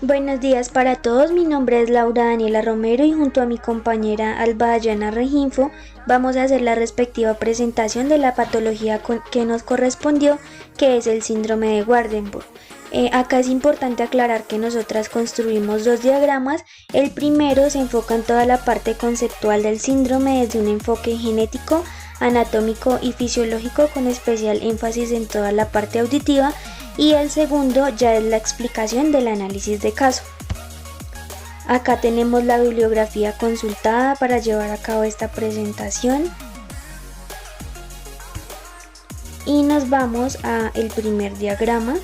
Buenos días para todos, mi nombre es Laura Daniela Romero y junto a mi compañera Alba Dayana Reginfo vamos a hacer la respectiva presentación de la patología que nos correspondió, que es el síndrome de Waardenburg. Acá es importante aclarar que nosotras construimos dos diagramas. El primero se enfoca en toda la parte conceptual del síndrome desde un enfoque genético, anatómico y fisiológico, con especial énfasis en toda la parte auditiva, y el segundo ya es la explicación del análisis de caso. Acá tenemos la bibliografía consultada para llevar a cabo esta presentación y nos vamos a el primer diagrama.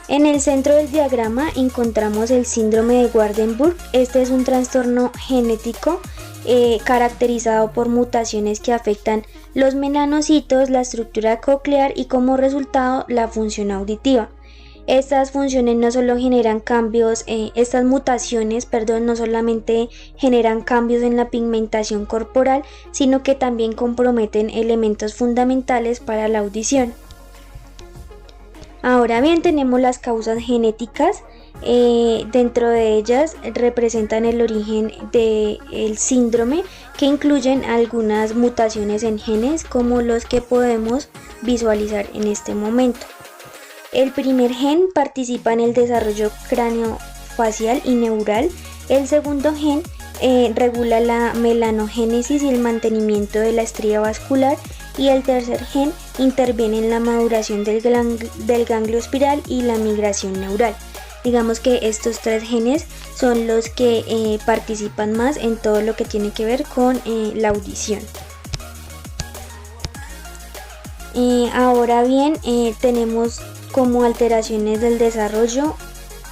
En el centro del diagrama encontramos el síndrome de Waardenburg. Este es un trastorno genético caracterizado por mutaciones que afectan los melanocitos, la estructura coclear y como resultado la función auditiva. Estas funciones no solo generan cambios, estas mutaciones, no solamente generan cambios en la pigmentación corporal, sino que también comprometen elementos fundamentales para la audición. Ahora bien, tenemos las causas genéticas. Dentro de ellas representan el origen del síndrome, que incluyen algunas mutaciones en genes como los que podemos visualizar en este momento. El primer gen participa en el desarrollo craneofacial y neural. El segundo gen regula la melanogénesis y el mantenimiento de la estría vascular, y el tercer gen interviene en la maduración del ganglio espiral y la migración neural. Digamos que estos tres genes son los que participan más en todo lo que tiene que ver con la audición. Ahora bien, tenemos como alteraciones del desarrollo.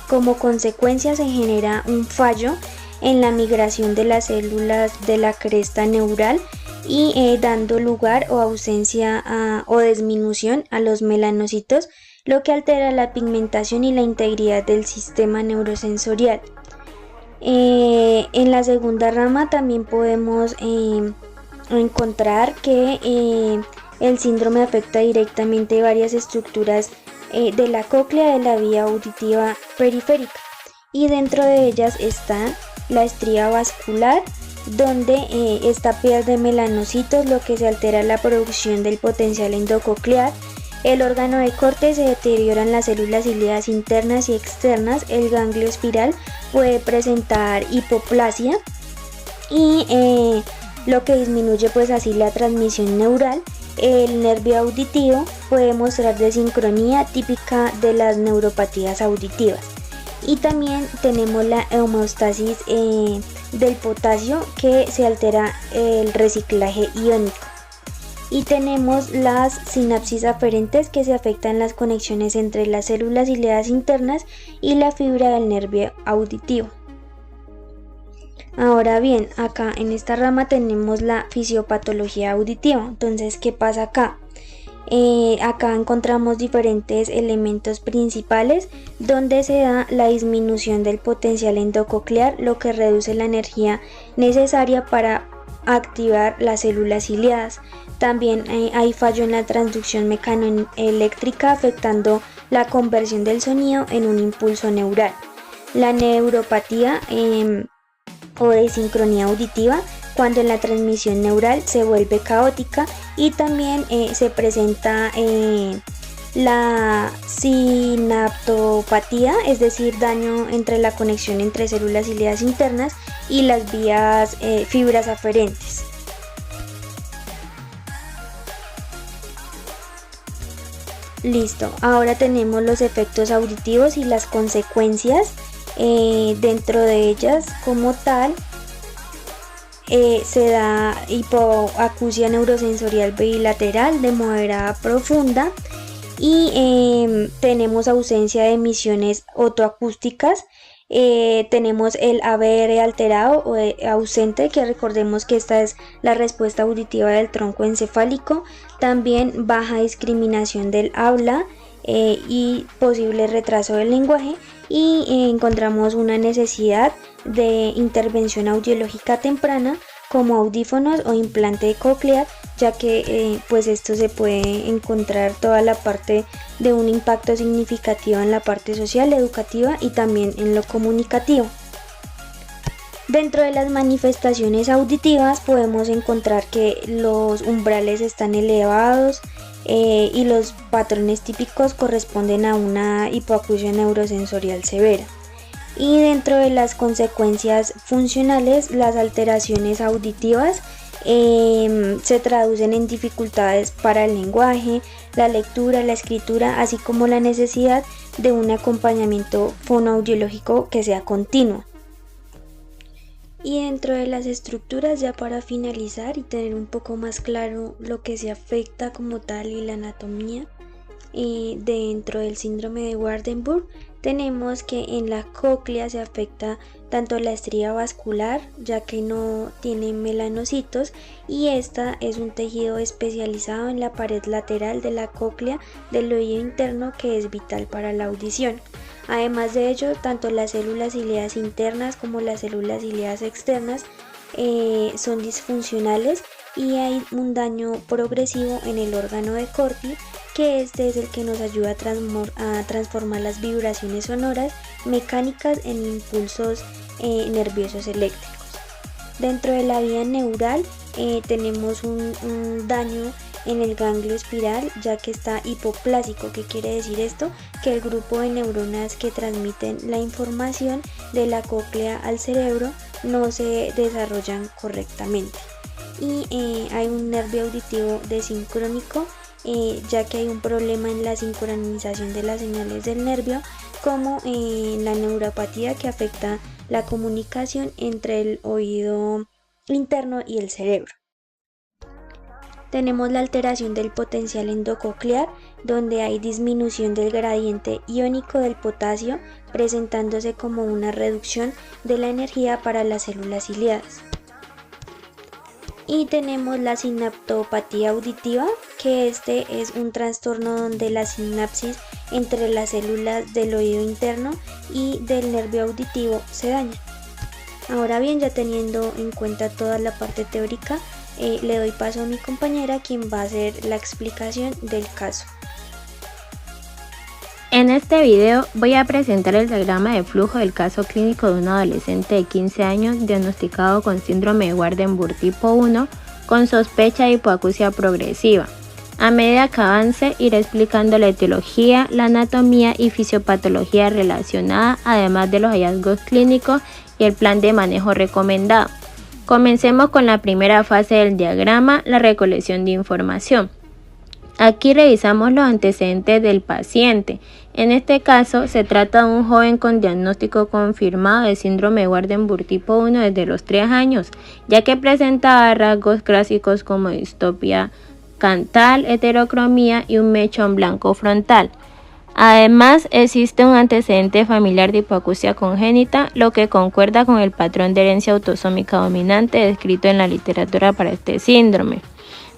Como consecuencia se genera un fallo en la migración de las células de la cresta neural y dando lugar o ausencia o disminución a los melanocitos, lo que altera la pigmentación y la integridad del sistema neurosensorial. En la segunda rama también podemos encontrar que el síndrome afecta directamente varias estructuras de la cóclea de la vía auditiva periférica, y dentro de ellas está la estría vascular, donde esta pierde melanocitos, lo que se altera la producción del potencial endococlear. El órgano de corte se deterioran las células ciliadas internas y externas. El ganglio espiral puede presentar hipoplasia y lo que disminuye pues así la transmisión neural. El nervio auditivo puede mostrar desincronía típica de las neuropatías auditivas. Y también tenemos la homeostasis del potasio, que se altera el reciclaje iónico. Y tenemos las sinapsis aferentes, que se afectan las conexiones entre las células ciliadas internas y la fibra del nervio auditivo. Ahora bien, acá en esta rama tenemos la fisiopatología auditiva. Entonces, ¿qué pasa acá? Acá encontramos diferentes elementos principales donde se da la disminución del potencial endococlear, lo que reduce la energía necesaria para activar las células ciliadas. También hay fallo en la transducción mecanoeléctrica, afectando la conversión del sonido en un impulso neural. La neuropatía o desincronía auditiva, cuando la transmisión neural se vuelve caótica, y también se presenta la sinaptopatía, es decir, daño entre la conexión entre células ciliadas internas y las vías fibras aferentes. Listo, ahora tenemos los efectos auditivos y las consecuencias. Dentro de ellas, como tal, se da hipoacusia neurosensorial bilateral de moderada a profunda, y tenemos ausencia de emisiones otoacústicas. Tenemos el ABR alterado o ausente, que recordemos que esta es la respuesta auditiva del tronco encefálico. También baja discriminación del habla y posible retraso del lenguaje, y encontramos una necesidad de intervención audiológica temprana como audífonos o implante coclear ya que pues esto se puede encontrar toda la parte de un impacto significativo en la parte social, educativa y también en lo comunicativo. Dentro de las manifestaciones auditivas podemos encontrar que los umbrales están elevados y los patrones típicos corresponden a una hipoacusia neurosensorial severa. Y dentro de las consecuencias funcionales, las alteraciones auditivas se traducen en dificultades para el lenguaje, la lectura, la escritura, así como la necesidad de un acompañamiento fonoaudiológico que sea continuo. Y dentro de las estructuras, ya para finalizar y tener un poco más claro lo que se afecta como tal y la anatomía dentro del síndrome de Waardenburg, tenemos que en la cóclea se afecta tanto la estría vascular, ya que no tiene melanocitos, y esta es un tejido especializado en la pared lateral de la cóclea del oído interno que es vital para la audición. Además de ello, tanto las células ciliadas internas como las células ciliadas externas son disfuncionales y hay un daño progresivo en el órgano de Corti, que este es el que nos ayuda a transformar las vibraciones sonoras mecánicas en impulsos nerviosos eléctricos. Dentro de la vía neural tenemos un daño en el ganglio espiral, ya que está hipoplásico. ¿Qué quiere decir esto? Que el grupo de neuronas que transmiten la información de la cóclea al cerebro no se desarrollan correctamente. Y hay un nervio auditivo desincrónico, ya que hay un problema en la sincronización de las señales del nervio, como la neuropatía que afecta la comunicación entre el oído interno y el cerebro. Tenemos la alteración del potencial endococlear, donde hay disminución del gradiente iónico del potasio, presentándose como una reducción de la energía para las células ciliadas. Y tenemos la sinaptopatía auditiva, que este es un trastorno donde la sinapsis entre las células del oído interno y del nervio auditivo se daña. Ahora bien, ya teniendo en cuenta toda la parte teórica, le doy paso a mi compañera, quien va a hacer la explicación del caso. En este video voy a presentar el diagrama de flujo del caso clínico de un adolescente de 15 años diagnosticado con síndrome de Waardenburg tipo 1 con sospecha de hipoacusia progresiva. A medida que avance, iré explicando la etiología, la anatomía y fisiopatología relacionada, además de los hallazgos clínicos y el plan de manejo recomendado. Comencemos con la primera fase del diagrama, la recolección de información. Aquí revisamos los antecedentes del paciente. En este caso, se trata de un joven con diagnóstico confirmado de síndrome de Waardenburg tipo 1 desde los 3 años, ya que presentaba rasgos clásicos como distonia cantal, heterocromía y un mechón blanco frontal. Además, existe un antecedente familiar de hipoacusia congénita, lo que concuerda con el patrón de herencia autosómica dominante descrito en la literatura para este síndrome.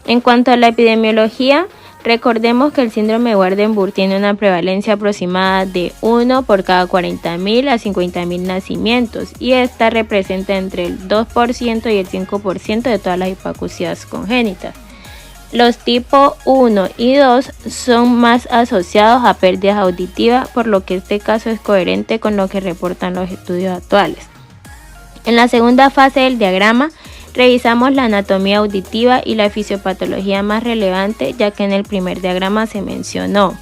En cuanto a la epidemiología, recordemos que el síndrome de Waardenburg tiene una prevalencia aproximada de 1 por cada 40.000 a 50.000 nacimientos, y esta representa entre el 2% y el 5% de todas las hipoacusias congénitas. Los tipo 1 y 2 son más asociados a pérdidas auditivas, por lo que este caso es coherente con lo que reportan los estudios actuales. En la segunda fase del diagrama, revisamos la anatomía auditiva y la fisiopatología más relevante, ya que en el primer diagrama se mencionó.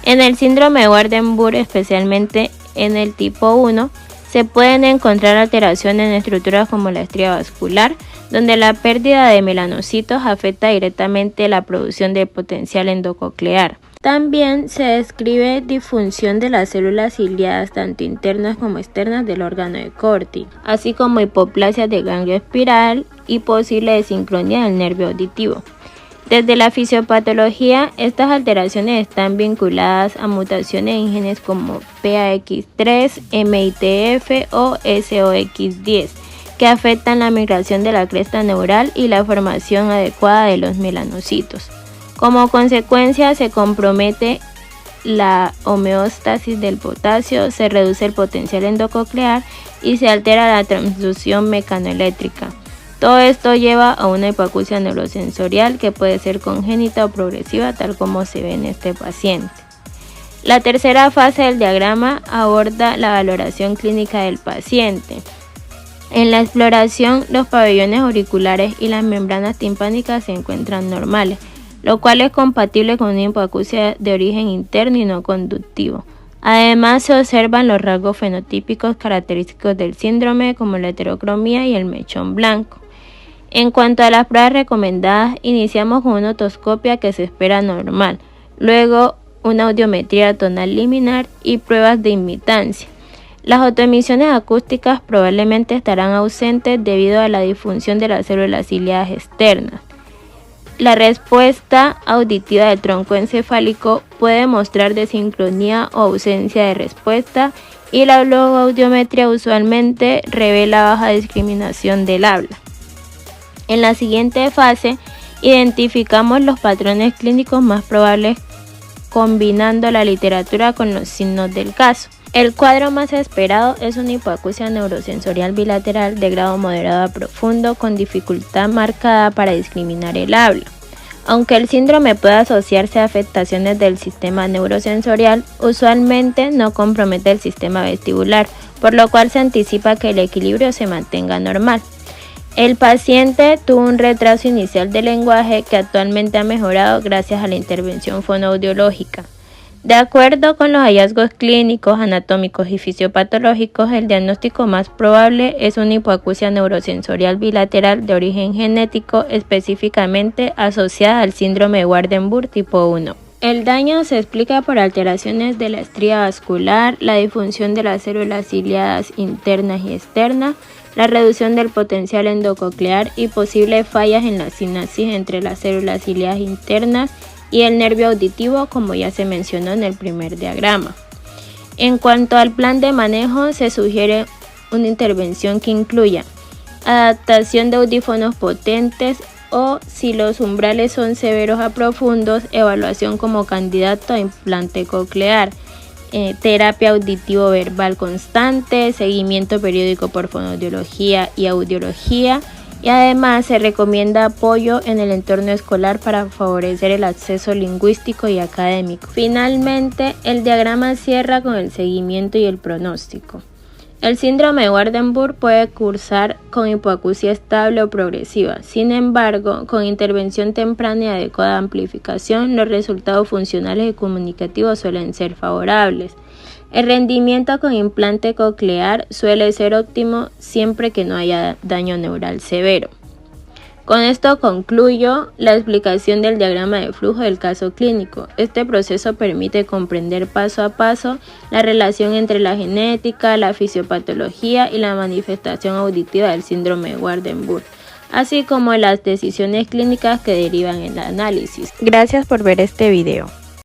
En el síndrome de Waardenburg, especialmente en el tipo 1, se pueden encontrar alteraciones en estructuras como la estría vascular, donde la pérdida de melanocitos afecta directamente la producción del potencial endococlear. También se describe disfunción de las células ciliadas tanto internas como externas del órgano de Corti, así como hipoplasia del ganglio espiral y posible desincronía del nervio auditivo. Desde la fisiopatología, estas alteraciones están vinculadas a mutaciones en genes como PAX3, MITF o SOX10, que afectan la migración de la cresta neural y la formación adecuada de los melanocitos. Como consecuencia, se compromete la homeostasis del potasio, se reduce el potencial endococlear y se altera la transducción mecanoeléctrica. Todo esto lleva a una hipoacusia neurosensorial que puede ser congénita o progresiva, tal como se ve en este paciente. La tercera fase del diagrama aborda la valoración clínica del paciente. En la exploración, los pabellones auriculares y las membranas timpánicas se encuentran normales, lo cual es compatible con una hipoacusia de origen interno y no conductivo. Además, se observan los rasgos fenotípicos característicos del síndrome, como la heterocromía y el mechón blanco. En cuanto a las pruebas recomendadas, iniciamos con una otoscopia que se espera normal, luego una audiometría tonal liminar y pruebas de imitancia. Las autoemisiones acústicas probablemente estarán ausentes debido a la disfunción de las células ciliadas externas. La respuesta auditiva del tronco encefálico puede mostrar desincronía o ausencia de respuesta, y la logoaudiometría usualmente revela baja discriminación del habla. En la siguiente fase, identificamos los patrones clínicos más probables combinando la literatura con los signos del caso. El cuadro más esperado es una hipoacusia neurosensorial bilateral de grado moderado a profundo con dificultad marcada para discriminar el habla. Aunque el síndrome puede asociarse a afectaciones del sistema neurosensorial, usualmente no compromete el sistema vestibular, por lo cual se anticipa que el equilibrio se mantenga normal. El paciente tuvo un retraso inicial del lenguaje que actualmente ha mejorado gracias a la intervención fonoaudiológica. De acuerdo con los hallazgos clínicos, anatómicos y fisiopatológicos, el diagnóstico más probable es una hipoacusia neurosensorial bilateral de origen genético, específicamente asociada al síndrome de Waardenburg tipo 1. El daño se explica por alteraciones de la estría vascular, la disfunción de las células ciliadas internas y externas, la reducción del potencial endococlear y posibles fallas en la sinapsis entre las células ciliadas internas y el nervio auditivo, como ya se mencionó en el primer diagrama. En cuanto al plan de manejo, se sugiere una intervención que incluya adaptación de audífonos potentes o, si los umbrales son severos a profundos, evaluación como candidato a implante coclear, terapia auditivo-verbal constante, seguimiento periódico por fonoaudiología y audiología, y además se recomienda apoyo en el entorno escolar para favorecer el acceso lingüístico y académico. Finalmente, el diagrama cierra con el seguimiento y el pronóstico. El síndrome de Waardenburg puede cursar con hipoacusia estable o progresiva. Sin embargo, con intervención temprana y adecuada amplificación, los resultados funcionales y comunicativos suelen ser favorables. El rendimiento con implante coclear suele ser óptimo siempre que no haya daño neural severo. Con esto concluyo la explicación del diagrama de flujo del caso clínico. Este proceso permite comprender paso a paso la relación entre la genética, la fisiopatología y la manifestación auditiva del síndrome de Waardenburg, así como las decisiones clínicas que derivan en el análisis. Gracias por ver este video.